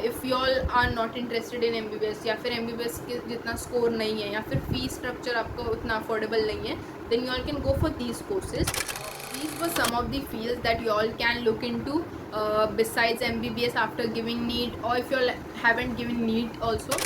If you all are not interested in MBBS या फिर MBBS के जितना स्कोर नहीं है या फिर फीस स्ट्रक्चर आपको उतना अफोर्डेबल नहीं है, then you all can go for these courses. These were some of the fields that you all can look into besides MBBS after giving NEET, or if you all haven't given NEET also.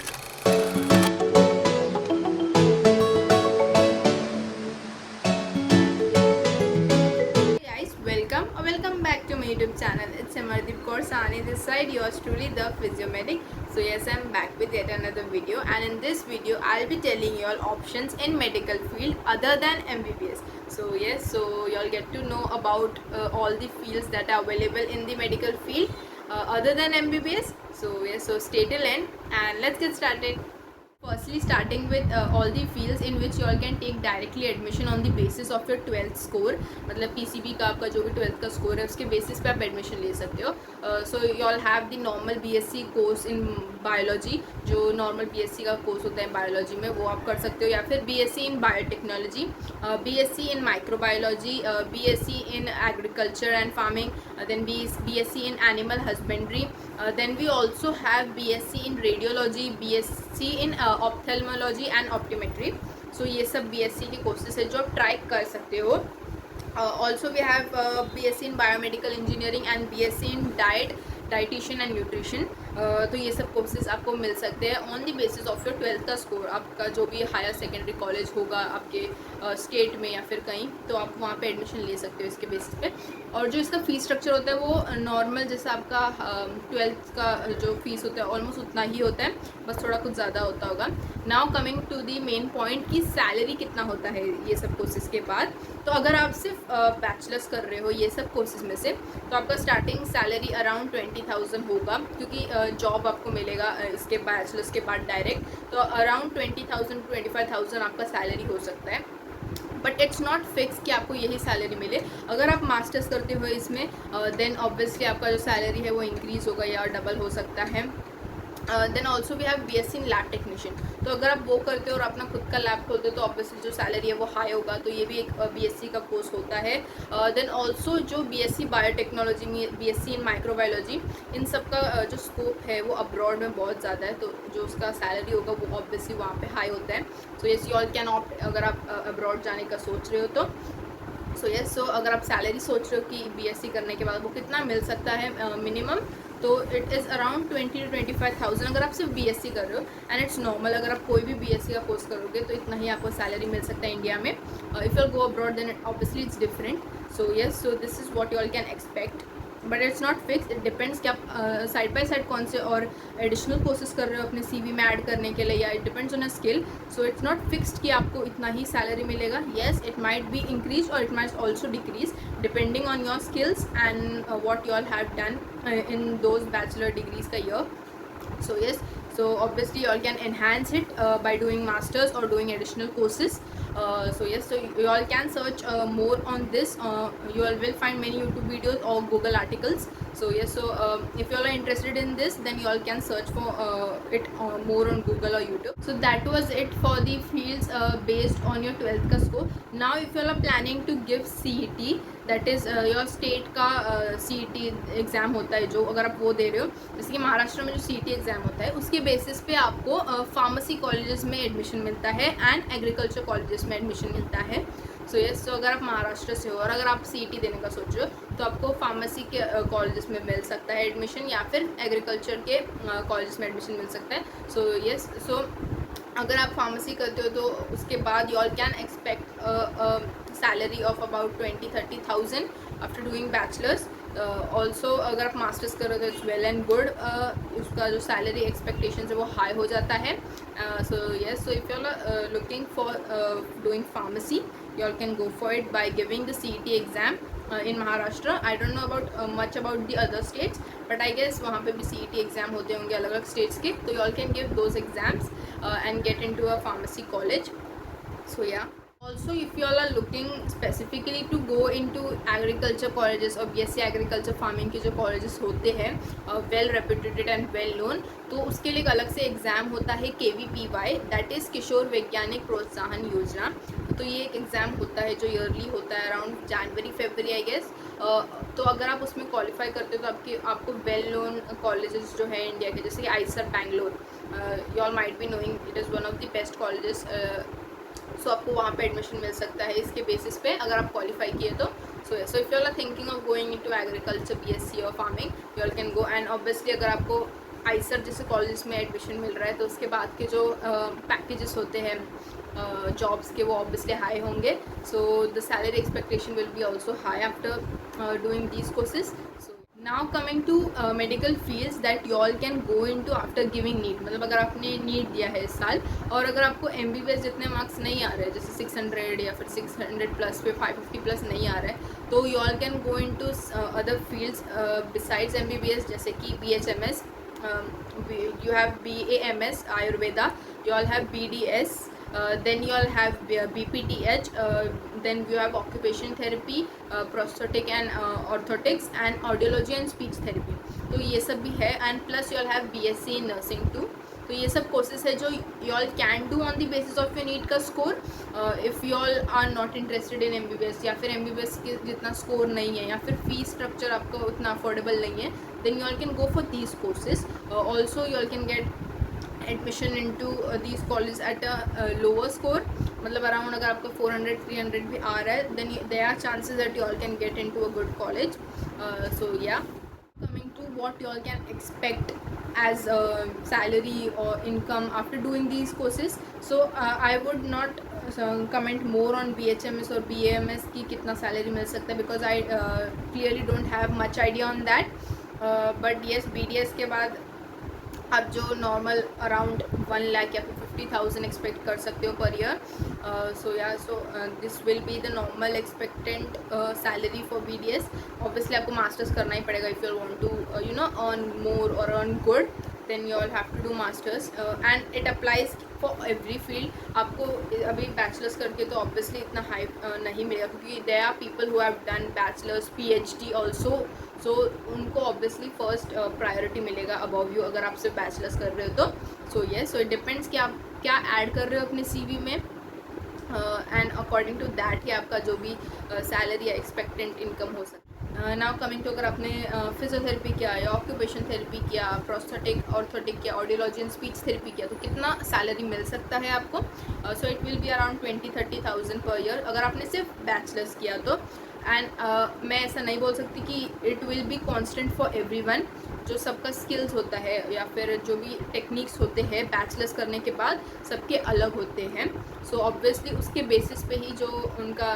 Welcome back to my YouTube channel. It's Amardeep Kaur Sahni this side, yours truly, the Physiomedic. So yes, I'm back with yet another video, and in this video I'll be telling you all options in medical field other than MBBS. So yes, so you'll get to know about all the fields that are available in the medical field other than MBBS. So yes, so stay till end and let's get started. Firstly, starting with all the fields in which you all can take directly admission on the basis of your 12th score. मतलब PCB का आपका जो भी 12th का score है उसके basis पे आप एडमिशन ले सकते हो. सो you all have the normal BSc course in biology. जो नॉर्मल BSc का कोर्स होता है बायोलॉजी में वो आप कर सकते हो, या फिर BSc in biotechnology, BSc in microbiology, BSc in agriculture and farming, then BSc in animal husbandry, then we also have BSc in radiology, BSc in ophthalmology and optometry. So ये सब BSc के कोर्सेज है जो आप try कर सकते हो. Also we have BSc in biomedical engineering and BSc in dietitian and nutrition. तो ये सब कोर्सेज आपको मिल सकते हैं on the basis of your 12th का स्कोर. आपका जो भी हायर सेकेंडरी कॉलेज होगा आपके स्टेट में या फिर कहीं, तो आप वहाँ पे एडमिशन ले सकते हो इसके बेसिस पे. और जो इसका फ़ीस स्ट्रक्चर होता है वो नॉर्मल जैसा आपका 12th का जो फीस होता है ऑलमोस्ट उतना ही होता है, बस थोड़ा कुछ ज़्यादा होता होगा. Now coming to the main point कि सैलरी कितना होता है ये सब कोर्सेज के बाद. तो अगर आप सिर्फ बैचलर्स कर रहे हो ये सब कोर्सेज में से, तो आपका स्टार्टिंग सैलरी अराउंड 20,000 होगा, क्योंकि जॉब आपको मिलेगा इसके बैचलर्स के बाद डायरेक्ट. तो अराउंड 20,000 to 25,000 आपका सैलरी हो सकता है. बट इट्स नॉट फिक्स कि आपको यही सैलरी मिले. अगर आप मास्टर्स करते हो इसमें देन ऑब्वियसली आपका जो सैलरी है वो इंक्रीज़ होगा या डबल हो सकता है. Then also we have BSc in lab technician. तो अगर आप वो करते हो और अपना खुद का लैब खोलते हो तो ऑब्वियसली जो सैलरी है वो हाई होगा. तो ये भी एक BSc का कोर्स होता है. देन ऑल्सो जो BSc बायोटेक्नोलॉजी में, BSc इन माइक्रोबायोलॉजी, इन सब का जो स्कोप है वो अब्रॉड में बहुत ज़्यादा है. तो जो उसका सैलरी होगा वो ऑब्वियसली वहाँ पे हाई होता है. So yes, you all can opt अगर आप अब्रॉड जाने का सोच रहे हो तो. सो येस, सो अगर आप सैलरी सोच रहे हो कि BSc करने के बाद वो कितना मिल सकता है मिनिमम, तो इट इज़ अराउंड 20 to 25,000 अगर आप सिर्फ BSc कर रहे हो. एंड इट्स नॉर्मल, अगर आप कोई भी BSc का कोर्स करोगे तो इतना ही आपको सैलरी मिल सकता है इंडिया में. If you go abroad then obviously it's different. So yes, so this is what you all can expect, but it's not fix. It depends कि आप साइड बाय साइड कौन से और एडिशनल कोर्सेज कर रहे हो अपने CV में ऐड करने के लिए, या it depends on a skill. So it's not fixed कि आपको इतना ही सैलरी मिलेगा. Yes, it might be increase और it might also decrease depending on your skills and what you all have done in those bachelor degrees का year. So yes, so obviously you all can enhance it by doing masters or doing additional courses. So yes, so you all can search more on this. You all will find many YouTube videos or Google articles. So yes, so if you all are interested in this, then you all can search for it more on Google or YouTube. So that was it for the fields based on your 12th का score. Now if you all are planning to give CET, that is your state का CET exam होता है, जो अगर आप वो दे रहे हो, जैसे कि महाराष्ट्र में जो CET एग्ज़ाम होता है उसके बेसिस पे आपको फार्मेसी कॉलेजेस में एडमिशन मिलता है एंड एग्रीकल्चर कॉलेजेस में एडमिशन मिलता है. सो येस, तो अगर आप महाराष्ट्र से हो और अगर आप CET देने का सोच रहे हो तो आपको फार्मेसी के कॉलेजेस में मिल सकता है एडमिशन, या फिर एग्रीकल्चर के कॉलेजेस में एडमिशन मिल सकता है. सो येस, सो अगर आप फार्मेसी करते हो तो उसके बाद you all can expect salary of about 20-30,000 after doing bachelors. Also अगर आप मास्टर्स करो तो इट्स वेल एंड गुड. उसका जो सैलरी एक्सपेक्टेशन है वो हाई हो जाता है. So yes, so if you are looking for doing pharmacy, you all can go for it by giving the CET exam in Maharashtra. I don't know about much about the other states, but I guess वहाँ पे भी CET exam होते होंगे अलग अलग states के. तो you all can give those exams and get into a pharmacy college. So yeah. Also, if you all are looking specifically to go into agriculture colleges और BSc एग्रीकल्चर फार्मिंग के जो colleges होते हैं well reputed and well known, तो उसके लिए एक अलग से एग्ज़ाम होता है KVPY, दैट इज़ किशोर वैज्ञानिक प्रोत्साहन योजना। तो ये एक एग्ज़ाम होता है जो ईयरली होता है around January February I guess. तो अगर आप उसमें क्वालिफाई करते हो तो आपको वेल नोन कॉलेजेस जो है इंडिया के, जैसे कि IISER Bangalore, you all might be knowing, it is one of the best colleges. So आपको वहाँ पे एडमिशन मिल सकता है इसके बेसिस पे अगर आप क्वालिफाई किए तो। So if you are thinking of going into agriculture BSc और farming, you all can go. And obviously अगर आपको आईसर जैसे कॉलेज में एडमिशन मिल रहा है तो उसके बाद के जो पैकेजेस होते हैं जॉब्स के, वो ऑब्वियसली हाई होंगे। So the salary expectation will be also high after doing these courses. Now coming to medical fields that you all can go into after giving NEET, मतलब अगर आपने नीट दिया है इस साल और अगर आपको MBBS जितने मार्क्स नहीं आ रहे हैं, जैसे 600 या फिर 600 प्लस फिर 550 प्लस नहीं आ रहा है, तो you all can go into other fields besides MBBS, जैसे कि BHMS, you have BAMS Ayurveda, you all have BDS, then you all have BPTH, then you have occupation therapy, prosthetic and orthotics, and audiology and speech therapy। तो ये सब भी है। And plus you all have BSc in nursing too। तो ये सब courses है जो you all can do on the basis of your NEET का score. If you all are not interested in MBBS या फिर MBBS के जितना स्कोर नहीं है या फिर फीस स्ट्रक्चर आपको उतना अफोर्डेबल नहीं है, then you all can go for these courses। Also you all can get admission into these colleges at a lower score, मतलब अराउंड अगर आपका 400-300 भी आ रहा है, then there are chances that you all can get into a good college। So yeah, coming to what you all can expect as a salary or income after doing these courses। So I would not comment more on BHMS और BAMS की कितना salary मिल सकता है, because I clearly don't have much idea on that। But yes, BDS के बाद आप जो normal around 1 lakh या फिर 50,000 एक्सपेक्ट कर सकते हो पर year. So this will be the normal expected salary for BDS। Obviously आपको मास्टर्स करना ही पड़ेगा if you want to you know earn more और earn good, then you all have to do masters and it applies for every field. आपको अभी bachelors करके तो obviously इतना हाई नहीं मिलेगा, क्योंकि there are people who have done bachelors PhD also, so उनको ऑब्वियसली फर्स्ट प्रायोरिटी मिलेगा अबव यू अगर आप सिर्फ बैचलर्स कर रहे हो तो। So yes, so it depends कि आप क्या ऐड कर रहे हो अपने CV में, एंड अकॉर्डिंग टू दैट ही आपका जो भी सैलरी या एक्सपेक्टेड इनकम हो सकता है। नाउ कमिंग टू, अगर आपने फिजियोथेरेपी किया या ऑक्यूपेशन थेरेपी किया, प्रोस्थेटिक ऑर्थोटिक किया, ऑडियोलॉजी एंड स्पीच थेरेपी किया, तो कितना सैलरी मिल सकता है आपको। So it will be around 20-30,000 per year अगर आपने सिर्फ बैचलर्स किया तो। एंड मैं ऐसा नहीं बोल सकती कि it will be constant for everyone. जो सबका स्किल्स होता है या फिर जो भी टेक्निक्स होते हैं बैचलर्स करने के बाद सबके अलग होते हैं। सो ऑब्वियसली उसके बेसिस पे ही जो उनका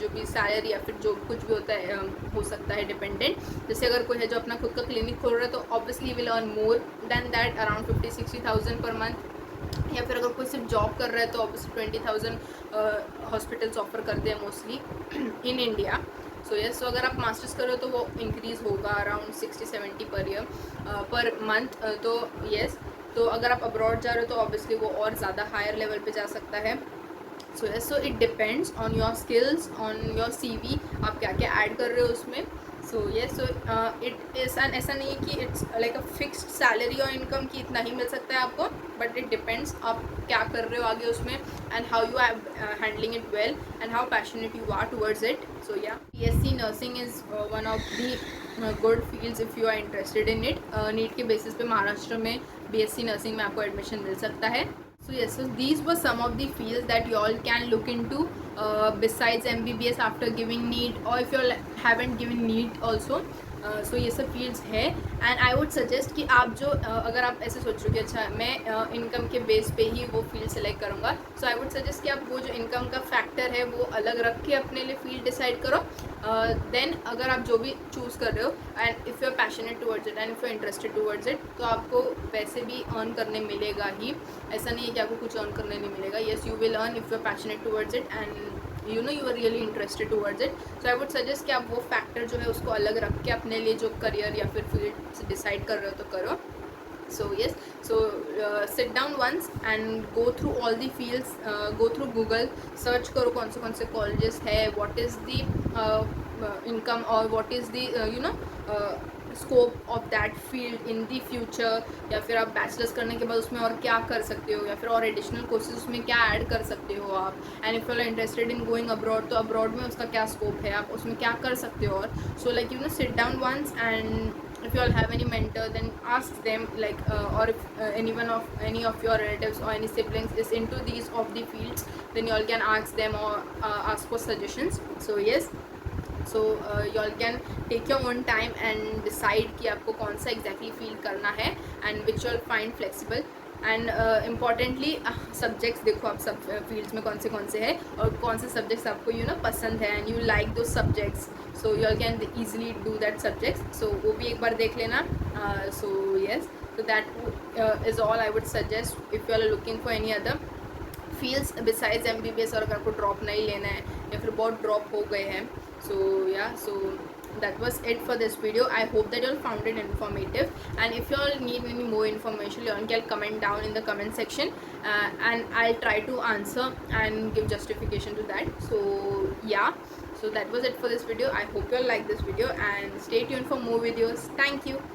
जो भी सैलरी या फिर जो कुछ भी होता है हो सकता है डिपेंडेंट। जैसे अगर कोई है जो अपना खुद का क्लिनिक खोल रहा है तो obviously will earn more than that, around 50-60,000 per month. या फिर अगर कोई सिर्फ जॉब कर रहा है तो ऑब्वियसली 20,000 हॉस्पिटल्स ऑफर करते हैं mostly in India. So yes, so अगर आप मास्टर्स करो तो वो इंक्रीज़ होगा around 60-70 per year per month. तो यस, तो अगर आप अब्रॉड जा रहे हो तो ऑब्वियसली वो और ज़्यादा हायर लेवल पे जा सकता है। सो yes, so it depends on your skills, on your CV, आप क्या क्या ऐड कर रहे हो उसमें। सो yes, so it is an, ऐसा नहीं है कि it's like a fixed salary और इनकम की इतना ही मिल सकता है आपको, बट इट डिपेंड्स आप क्या कर रहे हो आगे उसमें, and how you are handling it well and how passionate you are towards it. So ya, BSc nursing is one of the good fields if you are interested in it. NEET के basis पे महाराष्ट्र में BSc nursing में आपको admission मिल सकता है। So yes, so these were some of the fields that you all can look into besides MBBS after giving NEET, or if you all haven't given NEET also। सो ये सब fields है। And I would suggest कि आप जो अगर आप ऐसे सोच रहे हो कि अच्छा मैं इनकम के बेस पे ही वो फील्ड सेलेक्ट करूँगा, सो आई वुड सजेस्ट कि आप वो जो इनकम का फैक्टर है वो अलग रख के अपने लिए फील्ड डिसाइड करो। देन अगर आप जो भी चूज़ कर रहे हो and if you are passionate towards it and if you are interested towards it, तो आपको वैसे भी अर्न करने मिलेगा ही। ऐसा नहीं है कि आपको कुछ अर्न करने नहीं मिलेगा। Yes, you will earn if you are passionate towards it and you know you are really interested towards it. So I would suggest कि आप वो फैक्टर जो है उसको अलग रख के अपने लिए जो करियर या फिर फील्ड डिसाइड कर रहे हो तो करो। So yes, so sit down once and go through all the fields, go through Google, search करो कौन से colleges है, what is the income or what is the scope of that field in the future, या फिर आप bachelors करने के बाद उसमें और क्या कर सकते हो, या फिर और एडिशनल कोर्सेज उसमें क्या ऐड कर सकते हो आप, and if you are interested in going abroad तो अब्रॉड में उसका क्या स्कोप है, आप उसमें क्या कर सकते हो. और so like sit down once, and if you all have any mentor then ask them, like or if any of your relatives or any siblings is into these of the fields, then you all can ask them or ask for suggestions. So yes, so you all can take your own time and decide कि आपको कौन सा exactly feel करना है, and which you all find flexible. And importantly subjects देखो आप सब fields में कौन से है और कौन से सब्जेक्ट्स आपको पसंद है, एंड यू लाइक दो subjects, so you all can easily do that subjects. So वो भी एक बार देख लेना. So yes, so that is all I would suggest if you are looking for any other fields besides MBBS, और अगर आपको ड्रॉप नहीं लेना है या फिर बहुत ड्रॉप हो गए हैं. So yeah, so that was it for this video. I hope that you all found it informative, and if you all need any more information, you all can comment down in the comment section, and I'll try to answer and give justification to that. So yeah, so that was it for this video. I hope you all like this video and stay tuned for more videos. Thank you.